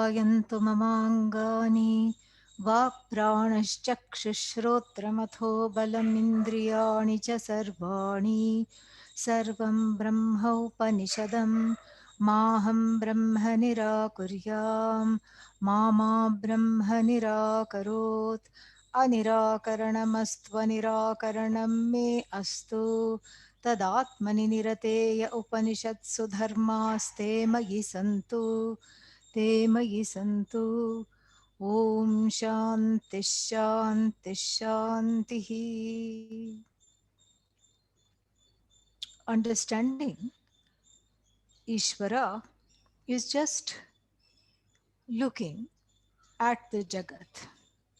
ध्यायन्तु ममाङ्गानि वाक्प्राणश्चक्षुश्रोत्रमथो बलमिन्द्रियाणि च सर्वाणि सर्वं ब्रह्मोपनिषदं माहं ब्रह्म निराकुर्यां मा ब्रह्म निराकरोत् अनिराकरणमस्त्वनिराकरणं मे अस्तु तदात्मनि निरतेय उपनिषत्सु धर्मास्ते मयि सन्तु ते मयि सन्तु ॐ शान्तिः शान्तिः शान्तिः. Understanding Ishvara is just looking at the Jagat.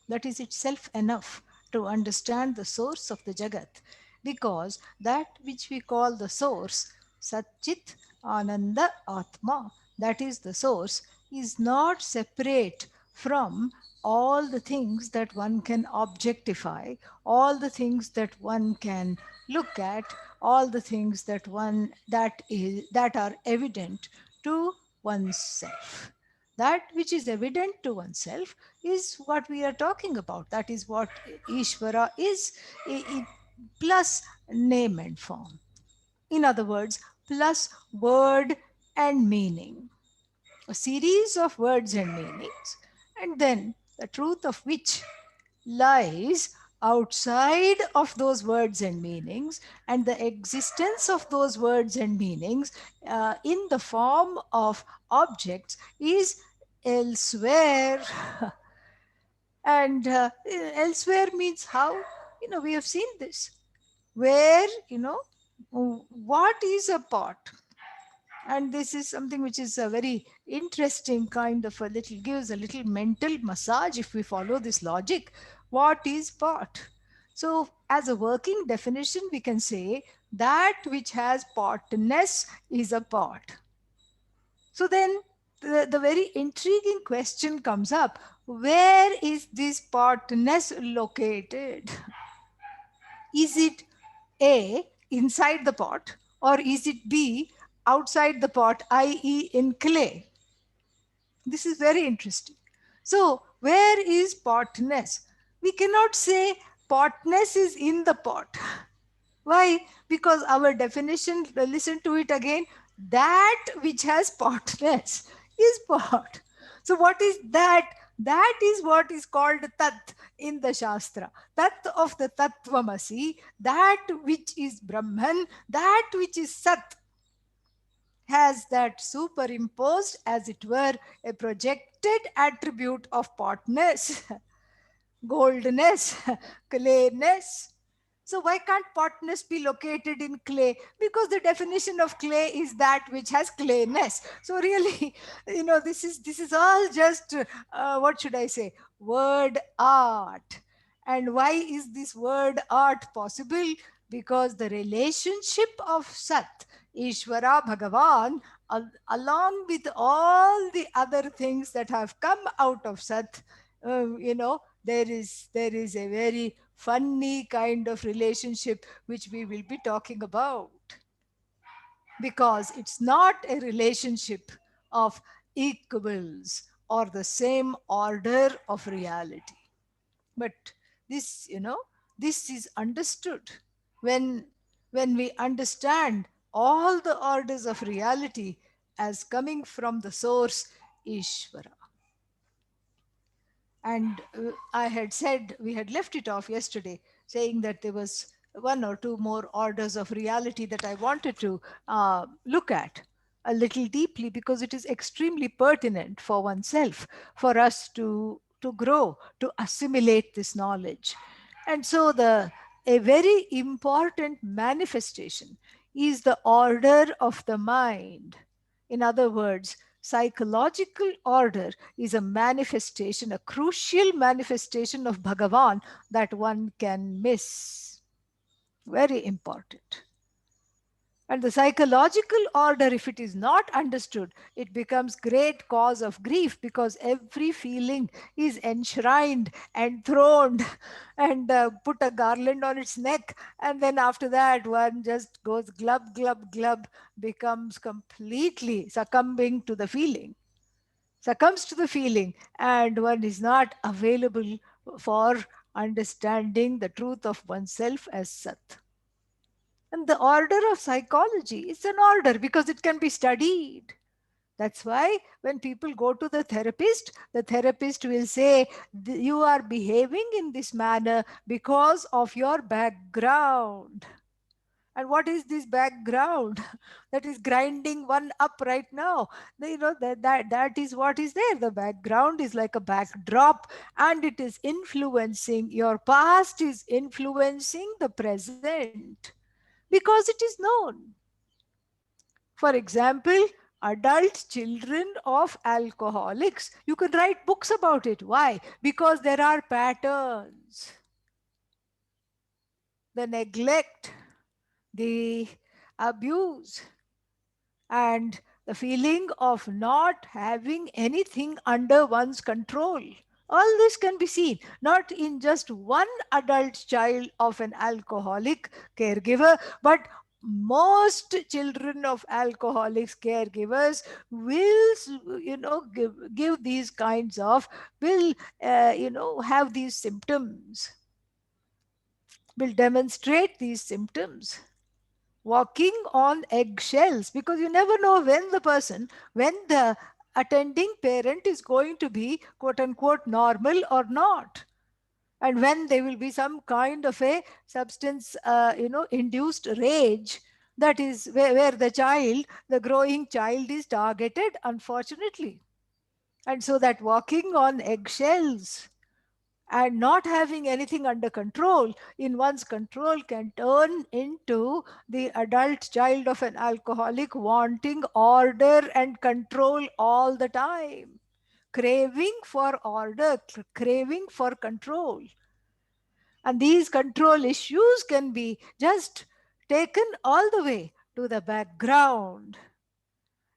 That is itself enough to understand the source of the Jagat, because that which we call the source, Satchit Ananda Atma, that is the source, is not separate from all the things that one can objectify, all the things that one can look at, all the things that are evident to oneself. That which is evident to oneself is what we are talking about. That is what Ishvara is, plus name and form. In other words, plus word and meaning. A series of words and meanings, and then the truth of which lies outside of those words and meanings, and the existence of those words and meanings in the form of objects is elsewhere. And elsewhere means how? We have seen this. Where, what is a pot? And this is something which is a very interesting kind of gives a little mental massage if we follow this logic. What is pot? So as a working definition, we can say that which has potness is a pot. So then the very intriguing question comes up: where is this potness located? Is it A, inside the pot, or is it B, outside the pot, i.e. in clay? This is very interesting. So where is potness? We cannot say potness is in the pot. Why? Because our definition, listen to it again, that which has potness is pot. So what is that? That is what is called tat in the Shastra. Tat of the Tattvamasi, that which is Brahman, that which is Sat, has that superimposed, as it were, a projected attribute of potness, goldness, clayness. So why can't potness be located in clay? Because the definition of clay is that which has clayness. So really, this is all just what should I say? Word art. And why is this word art possible? Because the relationship of Sat, Ishvara, Bhagavan, along with all the other things that have come out of Sat, there is a very funny kind of relationship which we will be talking about, because it's not a relationship of equals or the same order of reality. But this is understood when we understand all the orders of reality as coming from the source Ishvara. And I had said, we had left it off yesterday, saying that there was one or two more orders of reality that I wanted to look at a little deeply, because it is extremely pertinent for oneself, for us to grow, to assimilate this knowledge. And so a very important manifestation is the order of the mind. In other words, psychological order is a manifestation, a crucial manifestation of Bhagavan that one can miss. Very important. And the psychological order, if it is not understood, it becomes great cause of grief, because every feeling is enshrined, enthroned, and put a garland on its neck. And then after that, one just goes glub, glub, glub, becomes completely succumbing to the feeling. succumbs to the feeling, and one is not available for understanding the truth of oneself as Sat. And the order of psychology is an order because it can be studied. That's why when people go to the therapist will say, You are behaving in this manner because of your background. And what is this background that is grinding one up right now? That is what is there. The background is like a backdrop, and it is influencing, your past is influencing the present because it is known. For example, adult children of alcoholics, you can write books about it. Why? Because there are patterns. The neglect, the abuse, and the feeling of not having anything under one's control. All this can be seen not in just one adult child of an alcoholic caregiver, but most children of alcoholics caregivers will give these kinds of will have these symptoms, will demonstrate these symptoms, walking on eggshells, because you never know when the attending parent is going to be quote unquote normal or not, and when there will be some kind of a substance induced rage, that is where the growing child is targeted, unfortunately. And so that walking on eggshells and not having anything under control in one's control can turn into the adult child of an alcoholic wanting order and control all the time, craving for order, craving for control. And these control issues can be just taken all the way to the background.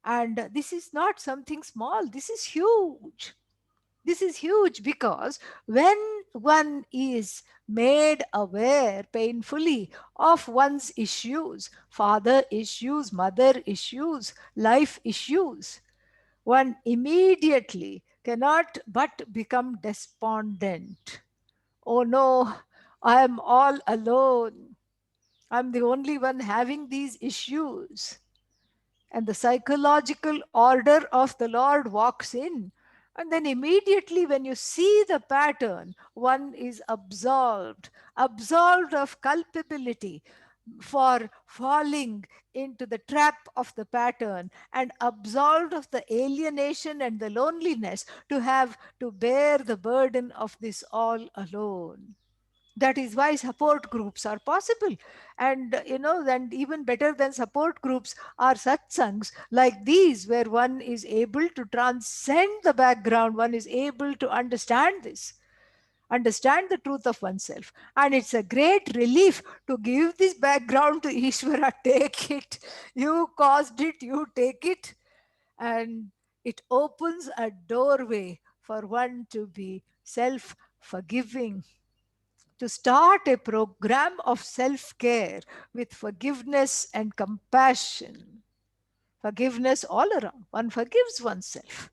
And this is not something small, this is huge. This is huge because when one is made aware painfully of one's issues, father issues, mother issues, life issues, one immediately cannot but become despondent. Oh no, I am all alone. I'm the only one having these issues. And the psychological order of the Lord walks in. And then immediately, when you see the pattern, one is absolved of culpability for falling into the trap of the pattern, and absolved of the alienation and the loneliness to have to bear the burden of this all alone. That is why support groups are possible. And and even better than support groups are satsangs like these, where one is able to transcend the background, one is able to understand the truth of oneself. And it's a great relief to give this background to Ishvara. Take it, you caused it, you take it. And it opens a doorway for one to be self forgiving, to start a program of self care with forgiveness and compassion. Forgiveness all around. One forgives oneself.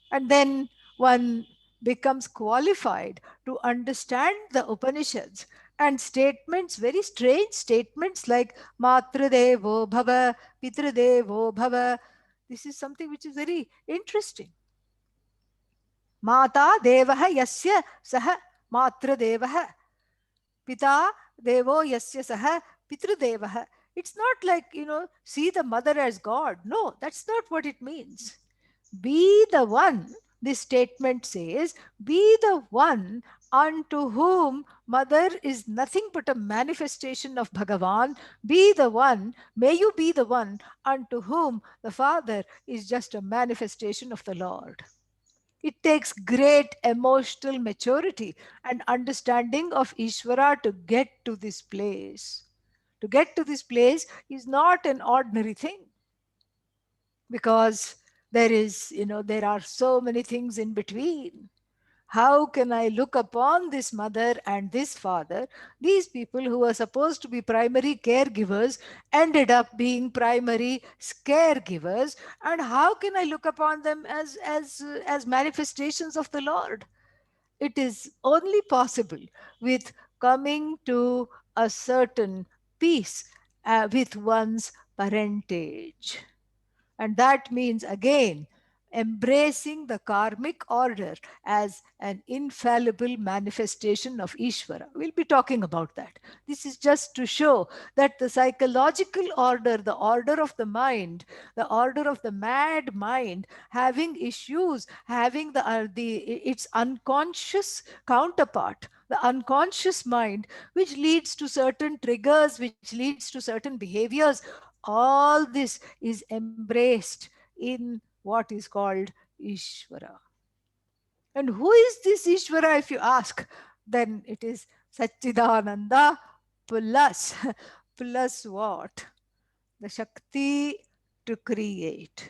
And then one becomes qualified to understand the Upanishads and statements, very strange statements like Matradevo Bhava, Pitradevo Bhava. This is something which is very interesting. Mata Devaha Yasya Saha Matradevaha. Pita Devo Yasya Saha Pitrudevaha. It's not like, see the mother as God. No, that's not what it means. Be the one, this statement says, be the one unto whom mother is nothing but a manifestation of Bhagavan. Be the one, may you be the one unto whom the father is just a manifestation of the Lord. It takes great emotional maturity and understanding of Ishvara to get to this place. To get to this place is not an ordinary thing, because there are so many things in between. How can I look upon this mother and this father? These people who are supposed to be primary caregivers ended up being primary caregivers. And how can I look upon them as manifestations of the Lord? It is only possible with coming to a certain peace with one's parentage. And that means again embracing the karmic order as an infallible manifestation of Ishvara. We'll be talking about that. This is just to show that the psychological order, the order of the mind, the order of the mad mind, having issues, having the its unconscious counterpart, the unconscious mind, which leads to certain triggers, which leads to certain behaviors, all this is embraced in what is called Ishvara. And who is this Ishvara, if you ask? Then it is Satchidananda plus, plus what? The Shakti to create,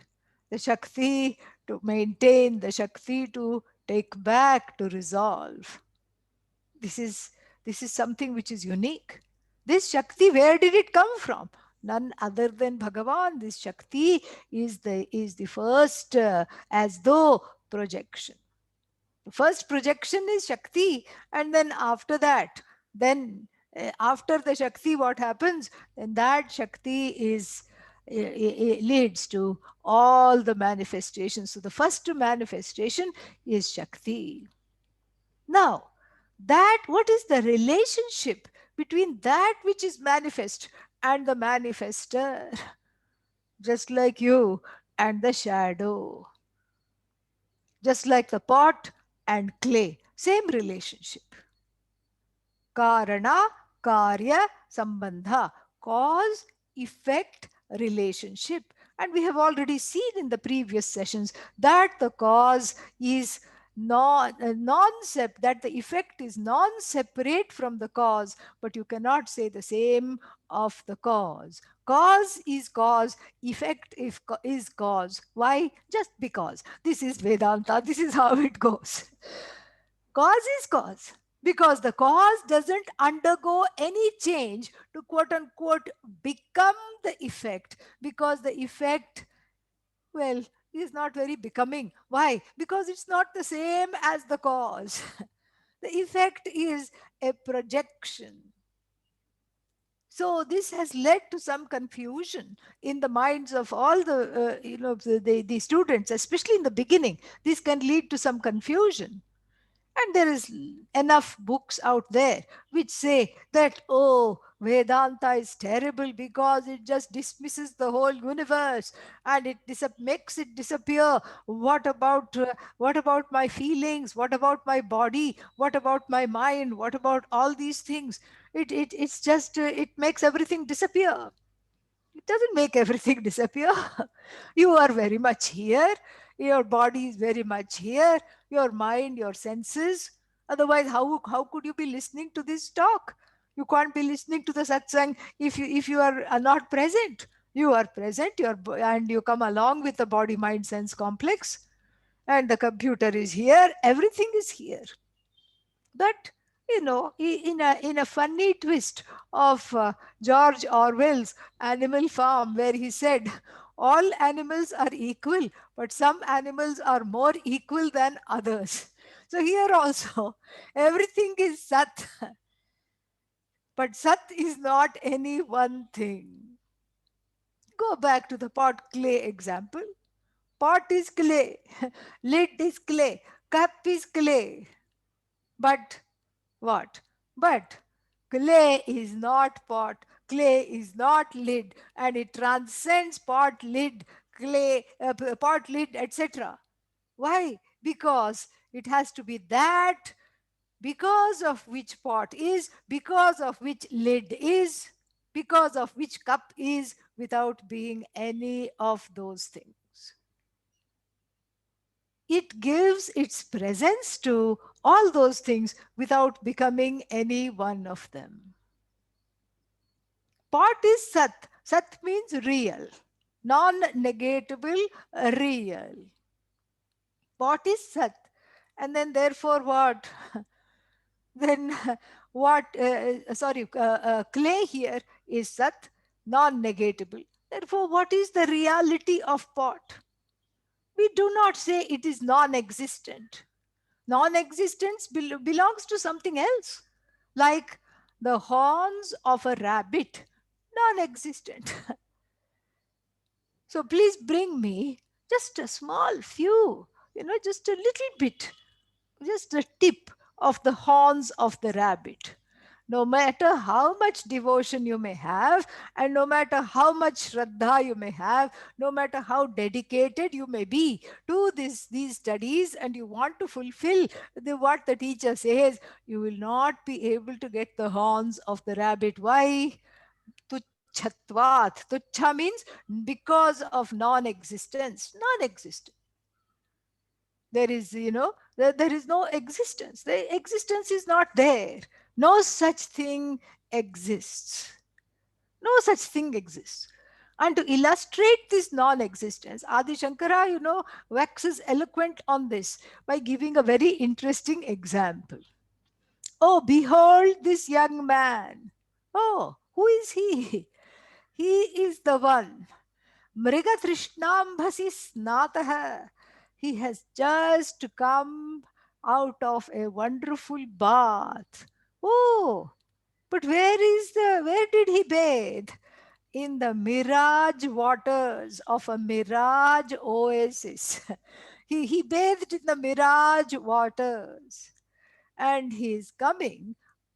the Shakti to maintain, the Shakti to take back, to resolve. This is this is something which is unique. This Shakti, where did it come from? None other than Bhagavan. This Shakti is the first as though projection. The first projection is Shakti, and then after that, then after the Shakti, what happens? Then that Shakti is leads to all the manifestations. So the first manifestation is Shakti. Now, that what is the relationship between that which is manifest and the manifester? Just like you and the shadow, just like the pot and clay, same relationship. Karana, Karya, Sambandha, cause, effect, relationship. And we have already seen in the previous sessions that the cause is that the effect is non-separate from the cause, but you cannot say the same of the cause. Cause is cause, effect is cause. Why? Just because. This is Vedanta, this is how it goes. Cause is cause because the cause doesn't undergo any change to quote unquote become the effect, because the effect, well, is not very becoming. Why? Because it's not the same as the cause. The effect is a projection. So this has led to some confusion in the minds of all the students, especially in the beginning. This can lead to some confusion. And there is enough books out there which say that, oh, Vedanta is terrible because it just dismisses the whole universe and it makes it disappear. What about my feelings? What about my body? What about my mind? What about all these things? It's just it makes everything disappear. It doesn't make everything disappear. You are very much here. Your body is very much here. Your mind, your senses. Otherwise, how could you be listening to this talk? You can't be listening to the satsang if you are not present. You are present, and you come along with the body mind sense complex, and the computer is here. Everything is here. But in a funny twist of George Orwell's Animal Farm, where he said, all animals are equal, but some animals are more equal than others. So here also, everything is Sat, but Sat is not any one thing. Go back to the pot clay example. Pot is clay, lid is clay, cup is clay. But what? But clay is not pot, clay is not lid, and it transcends pot, lid, clay, pot, lid, etc. Why? Because it has to be that because of which pot is, because of which lid is, because of which cup is, without being any of those things. It gives its presence to all those things without becoming any one of them. Pot is Sat. Sat means real, non negatable, real. Pot is Sat. And then therefore what? Then what? Sorry, clay here is Sat, non-negatable. Therefore, what is the reality of pot? We do not say it is non-existent. Non-existence belongs to something else, like the horns of a rabbit, non-existent. So please bring me just a small few, just a little bit, just a tip of the horns of the rabbit. No matter how much devotion you may have, and no matter how much shraddha you may have, no matter how dedicated you may be to these studies, and you want to fulfill what the teacher says, you will not be able to get the horns of the rabbit. Why? Tuchhatvat. Tuchha means because of non-existence. Non-existent. There is, there is no existence. The existence is not there. No such thing exists. No such thing exists. And to illustrate this non-existence, Adi Shankara, waxes eloquent on this by giving a very interesting example. Oh, behold this young man. Oh, who is he? He is the one. Mrigatrishnambhasi snataha. He has just come out of a wonderful bath. Oh, but where did he bathe? In the mirage waters of a mirage oasis. He bathed in the mirage waters, and he is coming,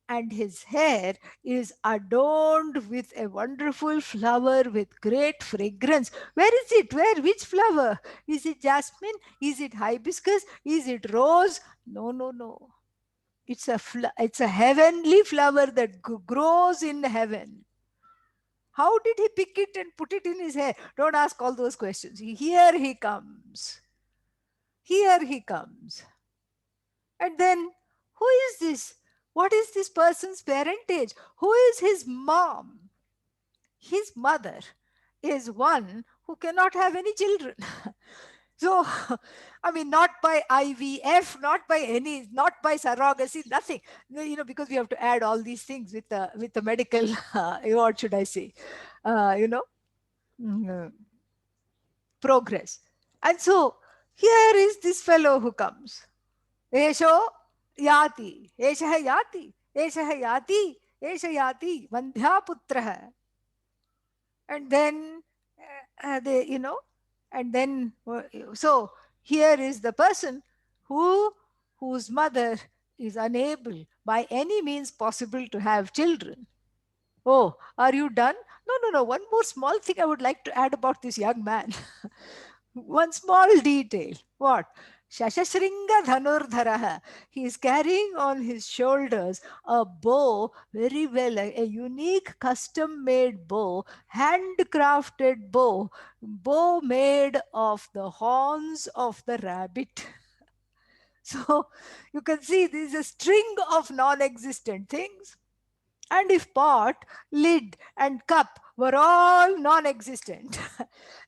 and his hair is adorned with a wonderful flower with great fragrance. Where is it? Which flower? Is it jasmine? Is it hibiscus? Is it rose? No, no, no. It's a heavenly flower that grows in heaven. How did he pick it and put it in his hair? Don't ask all those questions. Here he comes. Here he comes. And then, who is this? What is this person's parentage? Who is his mom? His mother is one who cannot have any children. So, I mean, not by IVF, not by surrogacy, nothing. Because we have to add all these things with the medical, what should I say, uh, you know, mm, uh, progress. And so, here is this fellow who comes. Esho yati, Esha yati, Esha yati, Esha yati, Vandhyaputraha. And then they, and then so here is the person whose mother is unable by any means possible to have children. Oh, are you done? No, no, no. One more small thing I would like to add about this young man. One small detail. What? Shashashringa Dhanurdharaha. He is carrying on his shoulders a bow, very well, a unique custom made bow, handcrafted bow made of the horns of the rabbit. So you can see this is a string of non existent things. And if pot, lid, and cup were all non existent,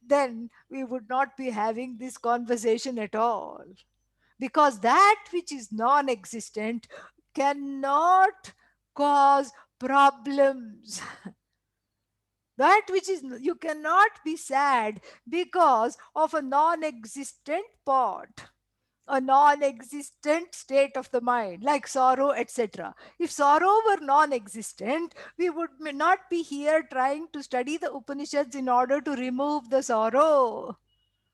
then we would not be having this conversation at all. Because that which is non existent cannot cause problems. That which is, you cannot be sad because of a non existent pot, a non-existent state of the mind, like sorrow, etc. If sorrow were non-existent, we would not be here trying to study the Upanishads in order to remove the sorrow.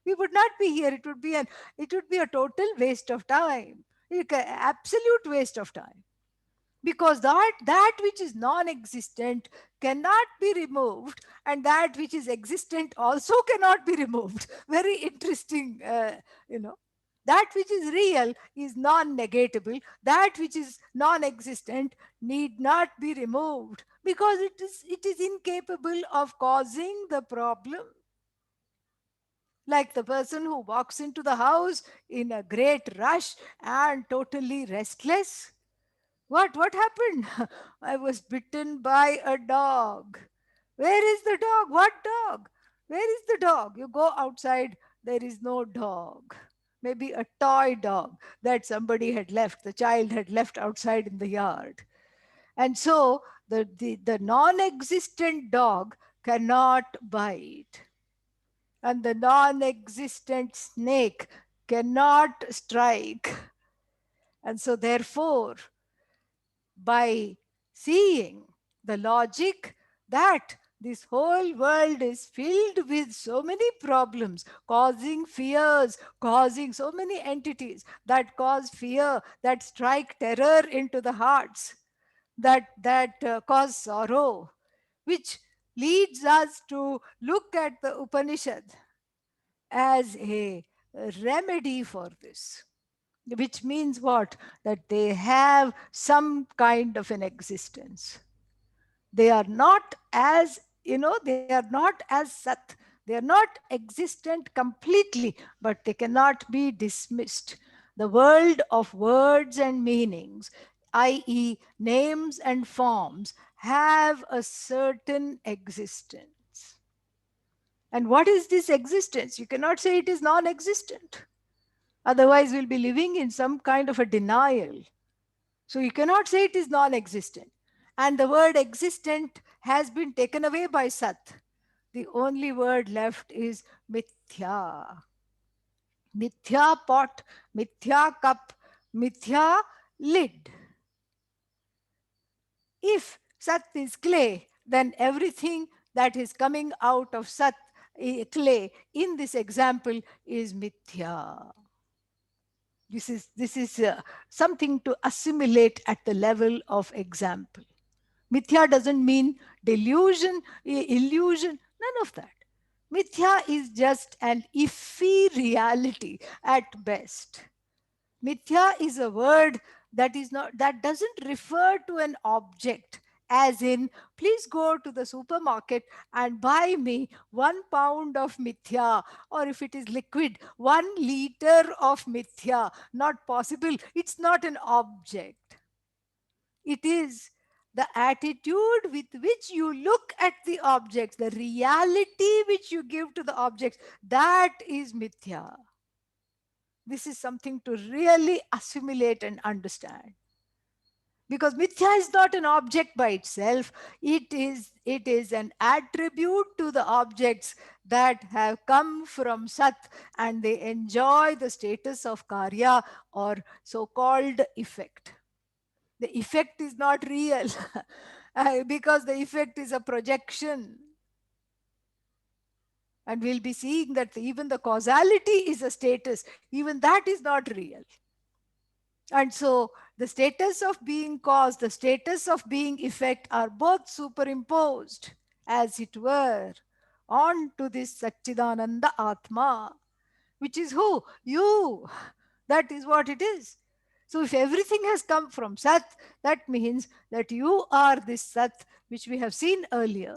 We would not be here. It would be a total waste of time, absolute waste of time, because that which is non-existent cannot be removed, and that which is existent also cannot be removed. Very interesting, you know that which is real is non-negatable. That which is non-existent need not be removed, because it is incapable of causing the problem. Like the person who walks into the house in a great rush and totally restless. What happened? I was bitten by a dog. Where is the dog? What dog? Where is the dog? You go outside, there is no dog. maybe a toy dog that somebody had left, the child had left outside in the yard. And so the non-existent dog cannot bite, and the non-existent snake cannot strike. And so therefore, by seeing the logic that this whole world is filled with so many problems, causing fears, causing so many entities that cause fear, that strike terror into the hearts, that cause sorrow, which leads us to look at the Upanishad as a remedy for this. Which means what? That they have some kind of an existence. They are not as, they are not as Sat. They are not existent completely, but they cannot be dismissed. The world of words and meanings, i.e., names and forms, have a certain existence. And what is this existence? You cannot say it is non existent. Otherwise, we'll be living in some kind of a denial. So you cannot say it is non existent. And the word existent has been taken away by Sat. The only word left is mithya. Mithya pot, mithya cup, mithya lid. If Sat is clay, then everything that is coming out of Sat, clay, in this example is mithya. This is something to assimilate at the level of example. Mithya doesn't mean delusion, illusion, none of that. Mithya is just an iffy reality at best. Mithya is a word that doesn't refer to an object, as in, please go to the supermarket and buy me 1 pound of mithya, or if it is liquid, 1 liter of mithya. Not possible. It's not an object. It is the attitude with which you look at the objects, the reality which you give to the objects. That is mithya. This is something to really assimilate and understand. Because mithya is not an object by itself. It is an attribute to the objects that have come from Sat, and they enjoy the status of Karya, or so-called effect. The effect is not real because the effect is a projection. And we'll be seeing that even the causality is a status. Even that is not real. And so the status of being cause, the status of being effect are both superimposed, as it were, onto this Satchidananda Atma, which is who? You. That is what it is. So if everything has come from Sat, that means that you are this Sat, which we have seen earlier.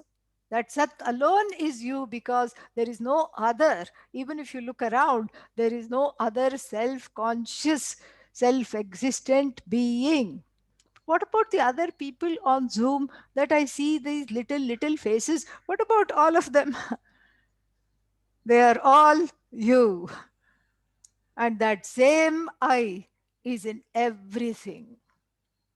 That Sat alone is you, because there is no other. Even if you look around, there is no other self-conscious, self-existent being. What about the other people on Zoom that I see, these little faces? What about all of them? They are all you. And that same I is in everything.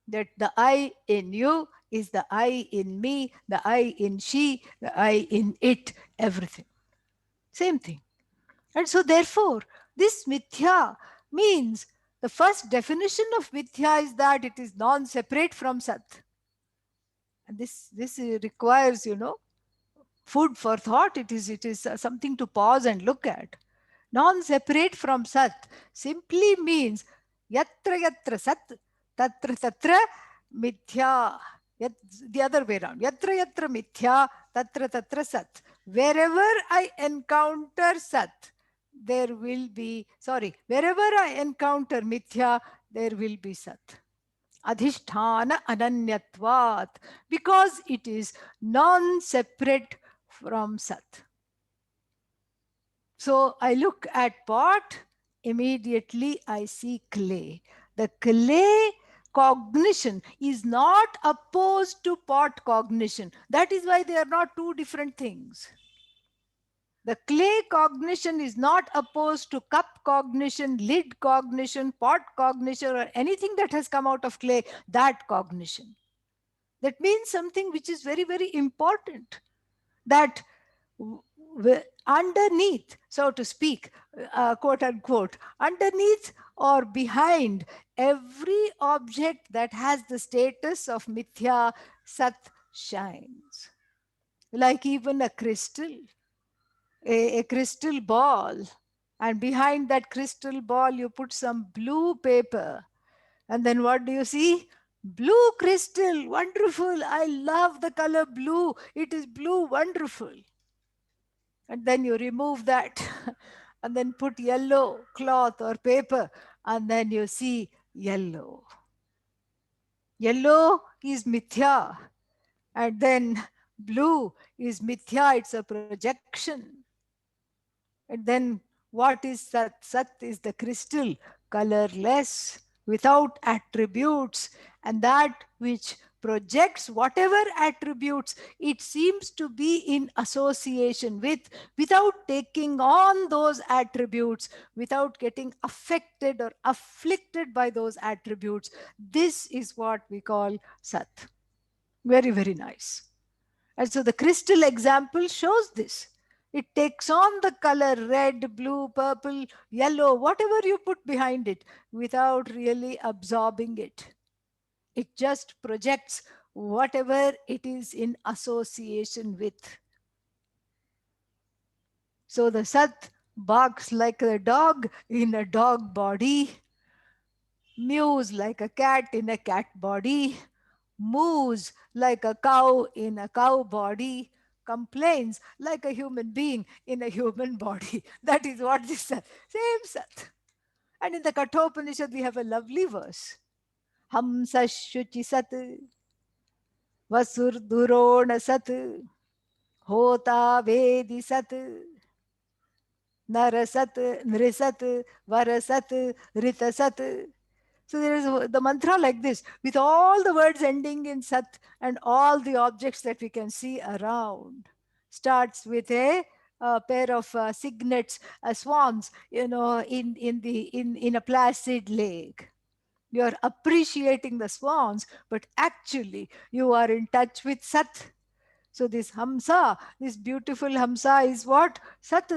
That the I in you is the I in me, the I in she, the I in it, everything. Same thing. And so therefore, this mithya means, the first definition of mithya is that it is non-separate from Sat. And this requires, food for thought. It is something to pause and look at. Non-separate from Sat simply means yatra yatra Sat, tatra tatra mithya. The other way around. Yatra yatra mithya, tatra tatra Sat. Wherever I encounter Sat, wherever I encounter mithya, there will be Sat. Adhishthana ananyatvat, because it is non-separate from Sat. So I look at pot, immediately I see clay. The clay cognition is not opposed to pot cognition. That is why they are not two different things. The clay cognition is not opposed to cup cognition, lid cognition, pot cognition, or anything that has come out of clay, that cognition. That means something which is very, very important. That underneath, so to speak, quote unquote, underneath or behind every object that has the status of mithya, sat shines. Like even a crystal, a crystal ball, and behind that crystal ball you put some blue paper, and then what do you see? Blue crystal, wonderful. I love the color blue. It is blue, wonderful. And then you remove that and then put yellow cloth or paper, and then you see yellow. Yellow is mithya, and then blue is mithya, it's a projection. And then what is Sat? Sat is the crystal, colorless, without attributes, and that which projects whatever attributes it seems to be in association with, without taking on those attributes, without getting affected or afflicted by those attributes. This is what we call Sat. Very, very nice. And so the crystal example shows this. It takes on the color red, blue, purple, yellow, whatever you put behind it, without really absorbing it. It just projects whatever it is in association with. So the Sat barks like a dog in a dog body, mews like a cat in a cat body, moves like a cow in a cow body, complains like a human being in a human body. That is what this Sat, same Sat. And in the Kathopanishad, we have a lovely verse. Hamsa Shuchi Sat, Vasur Durona Sat, Hota Vedi Sat, Narasat, Nrisat, Varasat, Ritasat. So there is the mantra like this, with all the words ending in Sat and all the objects that we can see around. Starts with a pair of cygnets, swans, in a placid lake. You are appreciating the swans, but actually you are in touch with Sat. So this Hamsa, this beautiful Hamsa is what? Sat.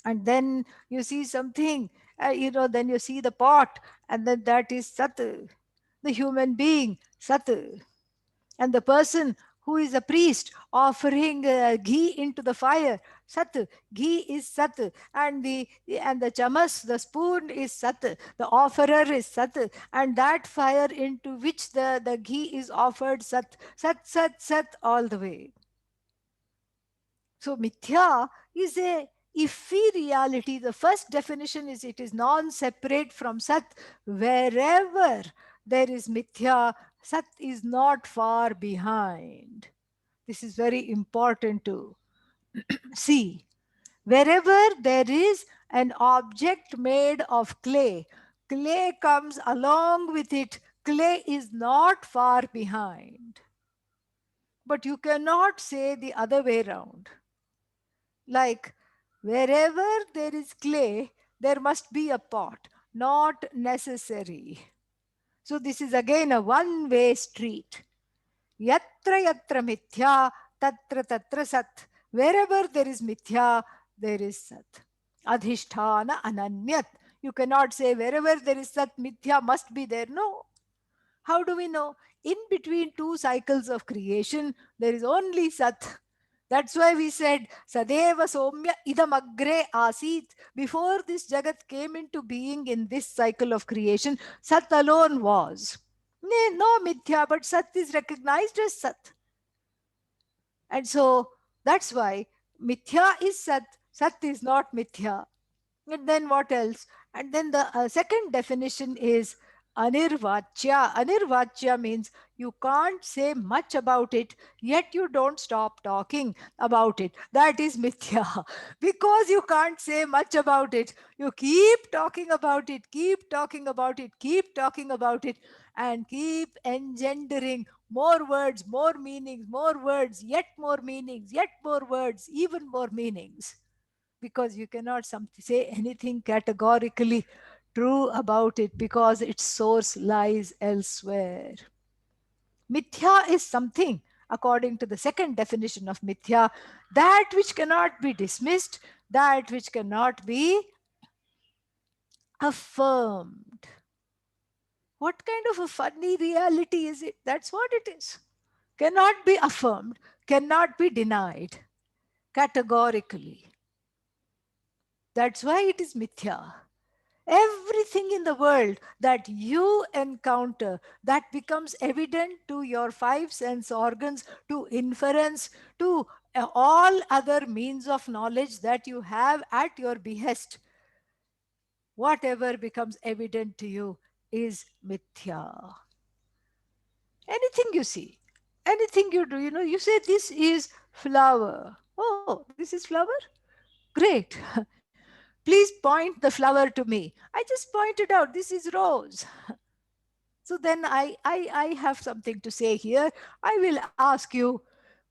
And then you see something, then you see the pot, and then that is Sat, the human being, Sat. And the person who is a priest offering ghee into the fire, Sat. Ghee is Sat. And the chamas, the spoon is Sat. The offerer is Sat. And that fire into which the ghee is offered, Sat. Sat, Sat, Sat, all the way. So mithya is a iffy reality. The first definition is it is non-separate from Sat. Wherever there is mithya, Sat is not far behind. This is very important to see. Wherever there is an object made of clay, clay comes along with it. Clay is not far behind. But you cannot say the other way around. Like wherever there is clay, there must be a pot. Not necessary. So this is again a one-way street. Yatra yatra mithya, tatra tatra sat. Wherever there is mithya, there is sat. Adhishthana ananyat. You cannot say wherever there is sat, mithya must be there. No. How do we know? In between two cycles of creation, there is only sat. That's why we said, Sadeva Somya idam agre asit. Before this Jagat came into being in this cycle of creation, Sat alone was. No mithya, but Sat is recognized as Sat. And so that's why mithya is Sat, Sat is not mithya. And then what else? And then the second definition is anirvachya. Anirvachya means you can't say much about it, yet you don't stop talking about it. That is mithya. Because you can't say much about it, you keep talking about it, keep talking about it, keep talking about it, and keep engendering More words, more meanings, more words, yet more meanings, yet more words, even more meanings. Because you cannot say anything categorically true about it because its source lies elsewhere. Mithya is something, according to the second definition of mithya, that which cannot be dismissed, that which cannot be affirmed. What kind of a funny reality is it? That's what it is. Cannot be affirmed, cannot be denied categorically. That's why it is mithya. Everything in the world that you encounter that becomes evident to your five sense organs, to inference, to all other means of knowledge that you have at your behest, whatever becomes evident to you is mithya. Anything you see, anything you do, you say this is flower. Oh, this is flower? Great. Please point the flower to me. I just pointed out this is rose. So then I have something to say here. I will ask you,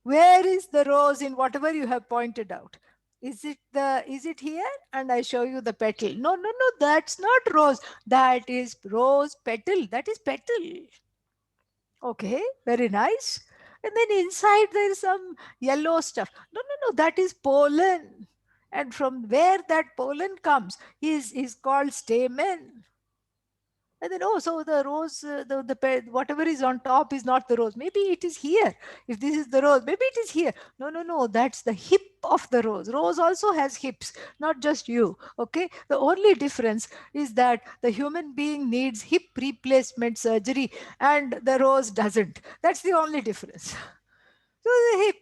where is the rose in whatever you have pointed out? Is it here? And I show you the petal. No, no, no, that's not rose. That is rose petal. That is petal. Okay, very nice. And then inside there is some yellow stuff. No, no, no, that is pollen. And from where that pollen comes is called stamen. And then, oh, so the rose, whatever is on top is not the rose. Maybe it is here. If this is the rose, maybe it is here. No, no, no, that's the hip of the rose. Rose also has hips, not just you. Okay. The only difference is that the human being needs hip replacement surgery and the rose doesn't. That's the only difference. So the hip.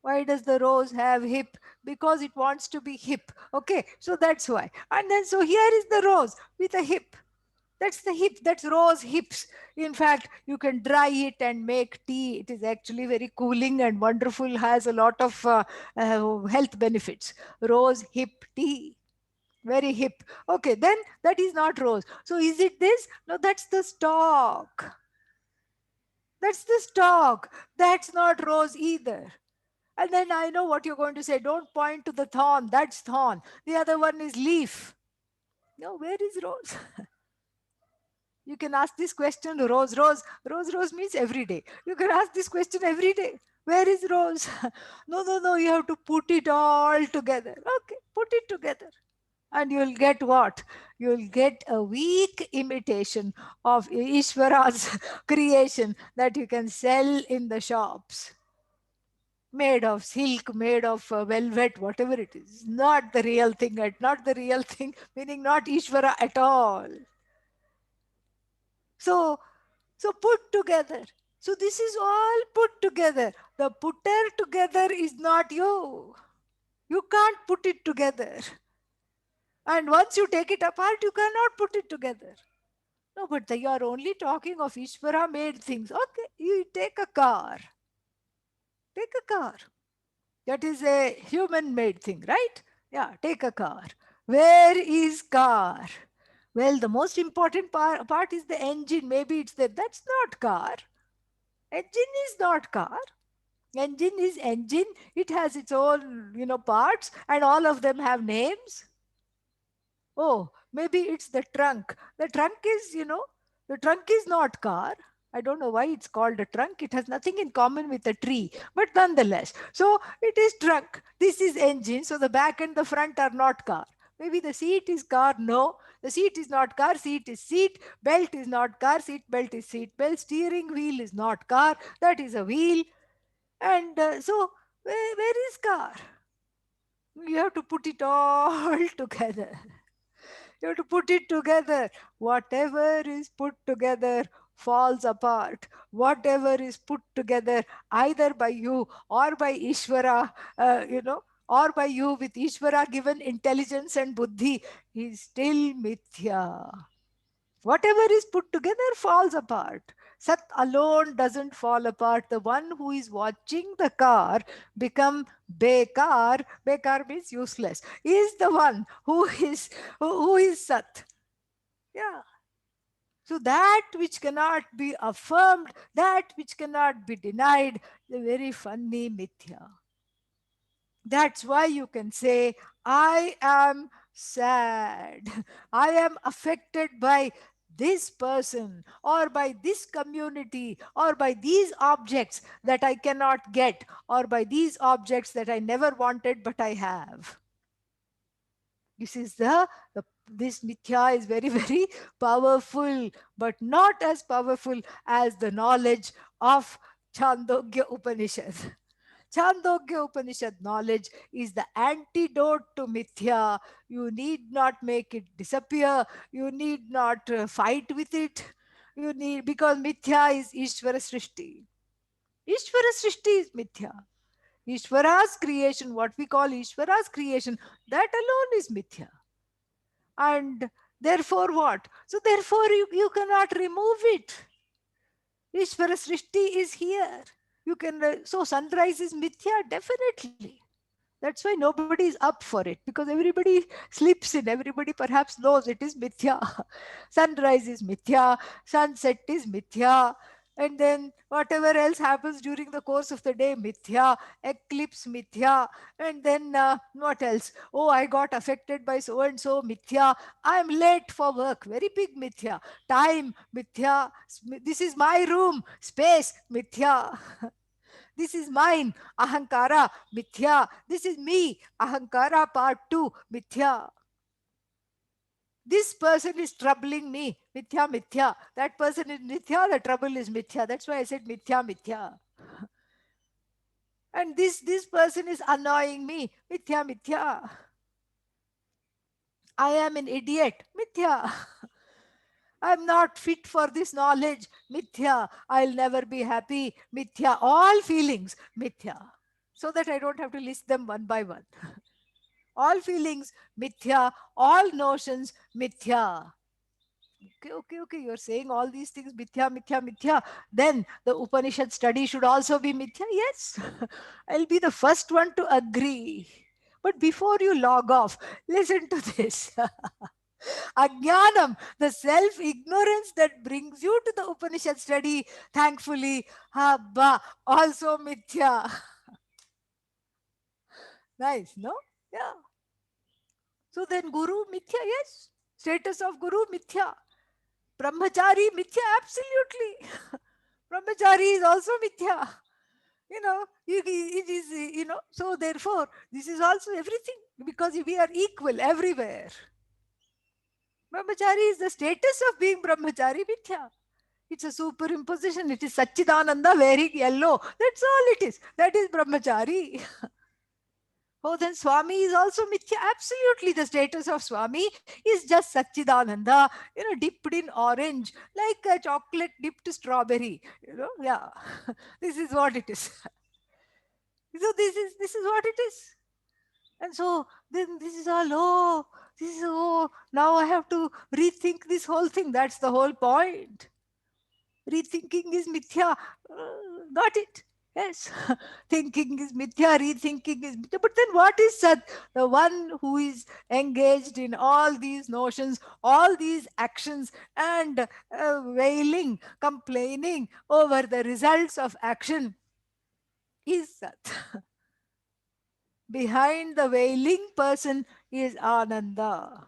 Why does the rose have hip? Because it wants to be hip. Okay, so that's why. And then, so here is the rose with a hip. That's the hip, that's rose hips. In fact, you can dry it and make tea. It is actually very cooling and wonderful, has a lot of health benefits. Rose hip tea. Very hip. Okay, then that is not rose. So is it this? No, that's the stalk. That's the stalk. That's not rose either. And then I know what you're going to say. Don't point to the thorn. That's thorn. The other one is leaf. No, where is rose? You can ask this question, rose, rose. Rose, rose means every day. You can ask this question every day. Where is rose? No, no, no. You have to put it all together. Okay, put it together. And you'll get what? You'll get a weak imitation of Ishvara's creation that you can sell in the shops. Made of silk, made of velvet, whatever it is. Not the real thing, not the real thing, meaning not Ishvara at all. So, put together. So this is all put together. The putter together is not you. You can't put it together. And once you take it apart, you cannot put it together. No, but you are only talking of Ishvara made things. Okay, you take a car. Take a car. That is a human made thing, right? Yeah, take a car. Where is car? Well, the most important part is the engine. Maybe it's there. That's not car. Engine is not car. Engine is engine. It has its own, parts, and all of them have names. Oh, maybe it's the trunk. The trunk is, the trunk is not car. I don't know why it's called a trunk. It has nothing in common with a tree, but nonetheless. So it is trunk. This is engine. So the back and the front are not car. Maybe the seat is car. No, the seat is not car. Seat is seat. Belt is not car. Seat belt is seat belt. Steering wheel is not car. That is a wheel. And so where is car? You have to put it all together. You have to put it together. Whatever is put together falls apart. Whatever is put together either by you or by Ishvara, or by you with Ishvara given intelligence and buddhi is still mithya. Whatever is put together falls apart. Sat alone doesn't fall apart. The one who is watching the car become bekar. Bekar means useless. Is the one who is Sat. Yeah. So that which cannot be affirmed, that which cannot be denied, the very funny mithya. That's why you can say, I am sad. I am affected by this person or by this community or by these objects that I cannot get or by these objects that I never wanted but I have. This is this mithya is very, very powerful, but not as powerful as the knowledge of Chandogya Upanishad. Chandogya Upanishad knowledge is the antidote to mithya. You need not make it disappear. You need not fight with it. You need, because mithya is Ishvara Srishti. Ishvara Srishti is mithya. Ishvara's creation, what we call Ishvara's creation, that alone is mithya. And therefore what? So therefore you cannot remove it. Ishvara Srishti is here. You can, so sunrise is mithya, definitely. That's why nobody is up for it, because everybody sleeps in, everybody perhaps knows it is mithya. Sunrise is mithya, sunset is mithya, and then whatever else happens during the course of the day, mithya, eclipse mithya, and then what else? Oh, I got affected by so and so, mithya. I'm late for work, very big mithya. Time, mithya. This is my room, space, mithya. This is mine, ahankara, mithya. This is me, ahankara part 2, mithya. This person is troubling me, mithya, mithya. That person is mithya, the trouble is mithya. That's why I said mithya, mithya. And this person is annoying me, mithya, mithya. I am an idiot, mithya. I'm not fit for this knowledge, mithya. I'll never be happy, mithya. All feelings, mithya. So that I don't have to list them one by one. All feelings, mithya. All notions, mithya. Okay. You're saying all these things, mithya, mithya, mithya. Then the Upanishad study should also be mithya. Yes, I'll be the first one to agree. But before you log off, listen to this. Ajnanam, the self ignorance that brings you to the Upanishad study, thankfully, habba, also mithya. Nice, no? Yeah. So then, Guru mithya, yes. Status of Guru mithya. Brahmachari mithya, absolutely. Brahmachari is also mithya. It is, so therefore, this is also everything, because we are equal everywhere. Brahmachari is the status of being brahmachari, mithya. It's a superimposition. It is Satchidananda wearing yellow. That's all it is. That is brahmachari. Oh, then Swami is also mithya. Absolutely, the status of Swami is just Satchidananda, dipped in orange, like a chocolate dipped strawberry. Yeah. This is what it is. So this is what it is. And so then this is all, now I have to rethink this whole thing. That's the whole point. Rethinking is mithya. Got it? Yes. Thinking is mithya, rethinking is mithya. But then what is Sat? The one who is engaged in all these notions, all these actions, and wailing, complaining over the results of action is Sat. Behind the wailing person is Ananda.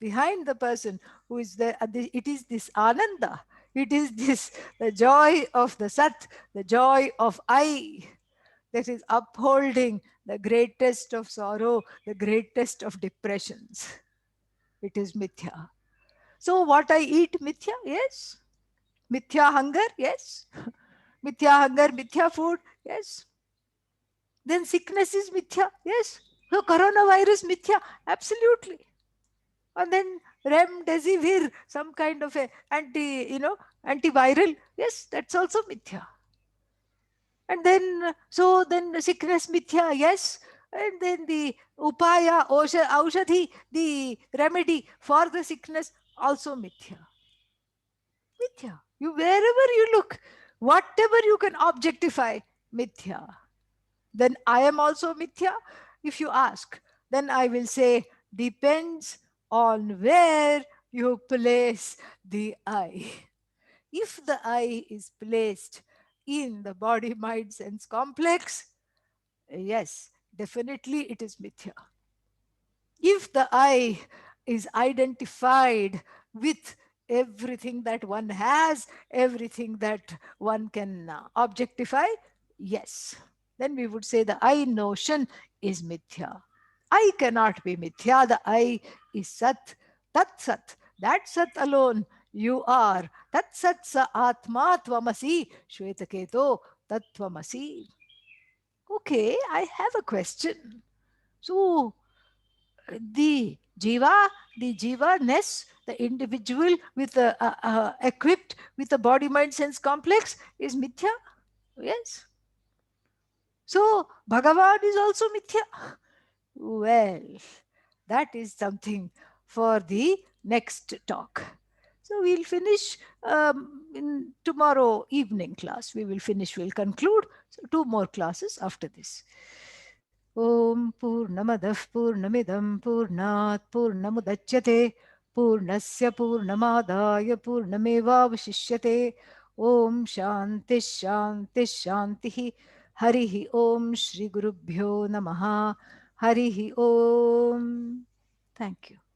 Behind the person who is there, it is this Ananda. It is this, the joy of the Sat, the joy of I, that is upholding the greatest of sorrow, the greatest of depressions. It is mithya. So what I eat, mithya? Yes. Mithya hunger? Yes. Mithya hunger, mithya food? Yes. Then sickness is mithya? Yes. So coronavirus mithya? Absolutely. And then remdesivir, some kind of a antiviral. Yes, that's also mithya. And then, so then sickness mithya, yes. And then the upaya, aushadhi, the remedy for the sickness, also mithya. Mithya. Wherever you look, whatever you can objectify, mithya. Then I am also mithya. If you ask, then I will say, depends on where you place the I. If the I is placed in the body mind sense complex, yes, definitely it is mithya. If the I is identified with everything that one has, everything that one can objectify, yes, then we would say the I notion is mithya. I cannot be mithya. The I is sat, tat sat. That sat alone you are. Tat sat sa atma tvamasi. Shvetaketo tattvamasi. Okay, I have a question. So, the jiva ness, the individual with equipped with a body mind sense complex is mithya. Yes. So Bhagavan is also mithya. Well, that is something for the next talk. So we'll finish in tomorrow evening class. We'll conclude. So 2 more classes after this. ॐ पूर्णमदः पूर्णमिदं पूर्णात् पूर्णमुदच्यते पूर्णस्य पूर्णमादाय पूर्णमेवावशिष्यते ॐ शान्तिः शान्तिः शान्तिः हरिः ॐ श्रीगुरुभ्यो नमः हरिः ॐ. Thank you.